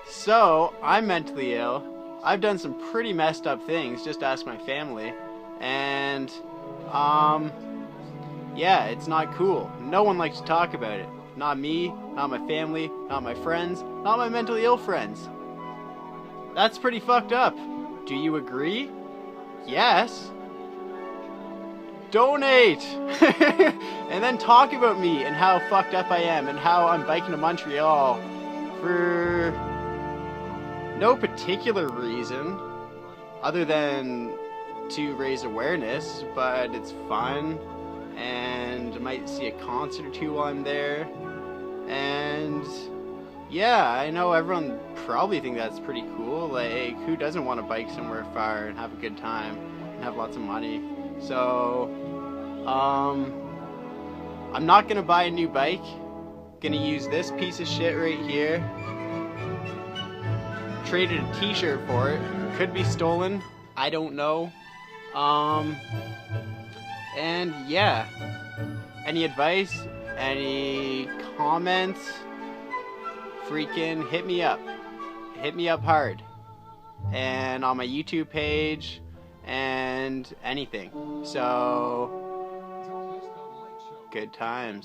So I'm mentally ill. I've done some pretty messed up things, just ask my family. And, yeah, it's not cool. No one likes to talk about it. Not me, not my family, not my friends, not my mentally ill friends. That's pretty fucked up. Do you agree? Yes. Donate! And then talk about me and how fucked up I am and how I'm biking to Montreal for no particular reason other than to raise awareness, but it's fun and I might see a concert or two while I'm there. And yeah, I know everyone probably think that's pretty cool. Like, who doesn't want to bike somewhere far and have a good time and have lots of money? So, I'm not gonna buy a new bike. Gonna use this piece of shit right here. Traded a t-shirt for it. Could be stolen. I don't know. And yeah. Any advice? Any comments? Freaking hit me up. Hit me up hard. And on my YouTube page and anything. So, good times.